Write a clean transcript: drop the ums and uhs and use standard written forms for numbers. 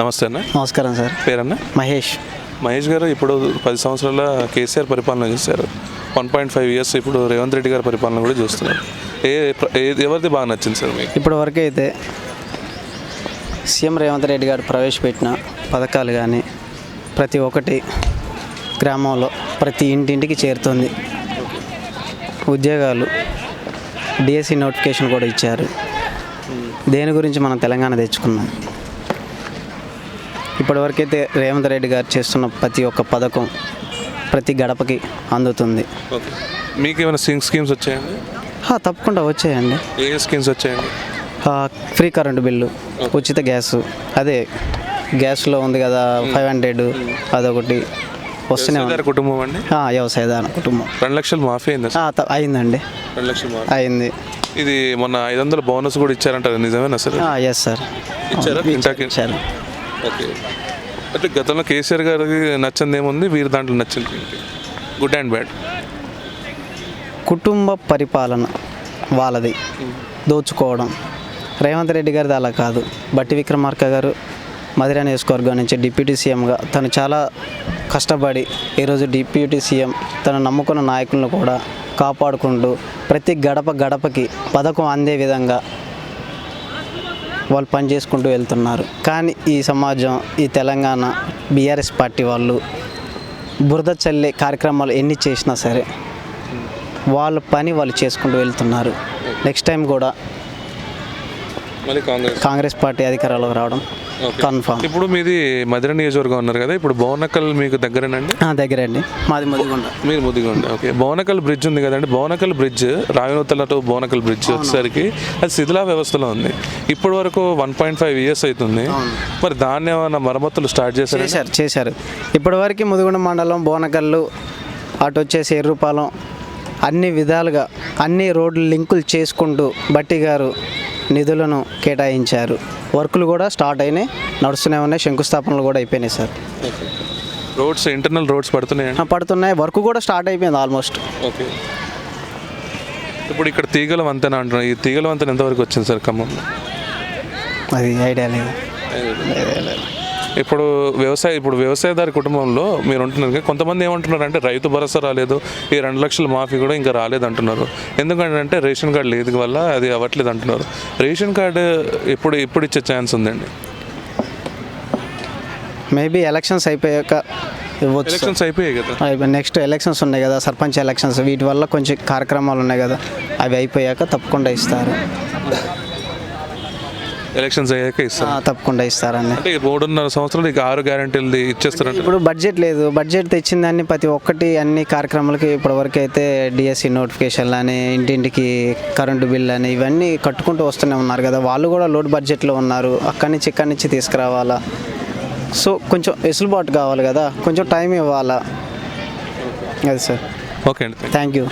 నమస్తే అన్న. నమస్కారం సార్. పేరన్న? మహేష్ గారు ఇప్పుడు 10 సంవత్సరాల కేసీఆర్ పరిపాలన చూశారు. 1.5 years ఇప్పుడు రేవంత్ రెడ్డి గారి పరిపాలన కూడా చూస్తున్నారు. ఎవరిది బాగా నచ్చింది సార్ మీకు? ఇప్పటి వరకు అయితే సీఎం రేవంత్ రెడ్డి గారు ప్రవేశపెట్టిన పథకాలు కానీ ప్రతి ఒక్కటి గ్రామంలో ప్రతి ఇంటింటికి చేరుతుంది. ఉద్యోగాలు డిఎస్సి నోటిఫికేషన్ కూడా ఇచ్చారు. దేని గురించి మనం తెలంగాణ తెచ్చుకున్నాం. ఇప్పటివరకైతే రేవంత్ రెడ్డి గారు చేస్తున్న ప్రతి ఒక్క పథకం ప్రతి గడపకి అందుతుంది. మీకు ఏమైనా స్కీమ్స్ వచ్చాయండి? తప్పకుండా వచ్చాయండి. ఏ స్కీమ్స్ వచ్చాయండి? ఫ్రీ కరెంటు బిల్లు, ఉచిత గ్యాసు, అదే గ్యాస్లో ఉంది కదా 500, అదొకటి వస్తూనే ఉంది. కుటుంబం అండి? వ్యవసాయదార కుటుంబం. 2 లక్షలు మాఫీ అయింది? అయిందండి. 2 లక్షలు మాఫీ అయింది. ఇది మొన్న 500 బోనస్ కూడా ఇచ్చారంటారు, నిజమేనా సార్? ఎస్ సార్, ఇచ్చారా? ఇచ్చారు. ఓకే. అంటే గతంలో కేసీఆర్ గారికి నచ్చింది ఏముంది, వీరి దాంట్లో నచ్చింది గుడ్ అండ్ బ్యాడ్? కుటుంబ పరిపాలన వాళ్ళది దోచుకోవడం. రేవంత్ రెడ్డి గారిది అలా కాదు. బట్టి విక్రమార్క గారు మధిర నియోజకవర్గం నుంచి డిప్యూటీ సీఎంగా తను చాలా కష్టపడి ఈరోజు డిప్యూటీ సీఎం తను నమ్ముకున్న నాయకులను కూడా కాపాడుకుంటూ ప్రతి గడపకి పథకం అందే విధంగా వాళ్ళు పని చేసుకుంటూ వెళ్తున్నారు. కానీ ఈ సమాజం, ఈ తెలంగాణ బీఆర్ఎస్ పార్టీ వాళ్ళు బురద చల్లే కార్యక్రమాలు ఎన్ని చేసినా సరే వాళ్ళ పని వాళ్ళు చేసుకుంటూ వెళ్తున్నారు. నెక్స్ట్ టైం కూడా కాంగ్రెస్ పార్టీ అధికారంలోకి రావడం కన్ఫర్మ్. ఇప్పుడు మీది మధిర నియోజకవర్గం ఉన్నారు కదా, ఇప్పుడు భవనకల్ మీకు దగ్గరేనండి? దగ్గరండి, మాది ముదిగొండ. మీరు ముదిగొండ. ఓకే. భవనకల్ బ్రిడ్జ్ ఉంది కదండి, భవనకల్ బ్రిడ్జ్ రావినూతల టు భవనకల్ బ్రిడ్జ్ వచ్చేసరికి అది శిథిలా వ్యవస్థలో ఉంది. ఇప్పటి వరకు 1.5 years అవుతుంది. మరి దాన్ని ఏమైనా మరమ్మతులు స్టార్ట్ చేశారు. ఇప్పటి వరకు ముదిగొండ మండలం భవనకల్లు అటు వచ్చేసి ఎర్రుపాలెం అన్ని విధాలుగా అన్ని రోడ్లు లింకులు చేసుకుంటూ బట్టి గారు నిధులను కేటాయించారు. వర్కులు కూడా స్టార్ట్ అయినాయి, నడుస్తూనే ఉన్నాయి. శంకుస్థాపనలు కూడా అయిపోయినాయి సార్. రోడ్స్, ఇంటర్నల్ రోడ్స్ పడుతున్నాయి. వర్క్ కూడా స్టార్ట్ అయిపోయింది ఆల్మోస్ట్. ఓకే. ఇప్పుడు ఇక్కడ తీగల వంతెన అంటున్నారు, ఈ తీగల వంతెన ఎంతవరకు వచ్చింది సార్ ఖమ్మంలో? అది ఐడియా లేదు. ఇప్పుడు వ్యవసాయదారి కుటుంబంలో మీరు ఉంటున్నారు. కొంతమంది ఏమంటున్నారు అంటే రైతు భరోసా రాలేదు, ఈ 2 లక్షల మాఫీ కూడా ఇంకా రాలేదు అంటున్నారు. ఎందుకంటే రేషన్ కార్డు లేదు వల్ల అది అవ్వట్లేదు అంటున్నారు. రేషన్ కార్డు ఎప్పుడు ఇచ్చే ఛాన్స్ ఉందండి? మేబీ ఎలక్షన్స్ అయిపోయాక ఇవ్వచ్చు. ఎలక్షన్స్ అయిపోయాయి కదా, నెక్స్ట్ ఎలక్షన్స్ ఉన్నాయి కదా, సర్పంచ్ ఎలక్షన్స్, వీటి వల్ల కొంచెం కార్యక్రమాలు ఉన్నాయి కదా, అవి అయిపోయాక తప్పకుండా ఇస్తారు. ఎలక్షన్స్ అయ్యాక ఇస్తారు, తప్పకుండా ఇస్తారండి. అంటే 3.5 సంవత్సరాలు ఇక 6 గ్యారెంటీలు ఇచ్చేస్తారంటే. ఇప్పుడు బడ్జెట్ లేదు, బడ్జెట్ తెచ్చిందాన్ని ప్రతి ఒక్కటి అన్ని కార్యక్రమాలకి ఇప్పటివరకు అయితే డిఎస్సి నోటిఫికేషన్లు అని, ఇంటింటికి కరెంటు బిల్ అని ఇవన్నీ కట్టుకుంటూ వస్తూనే ఉన్నారు కదా. వాళ్ళు కూడా లోడ్ బడ్జెట్లో ఉన్నారు. ఇక్కడి నుంచి తీసుకురావాలా. సో కొంచెం వెసులుబాటు కావాలి కదా, కొంచెం టైం ఇవ్వాలా. అది సార్. ఓకే అండి, థ్యాంక్ యూ.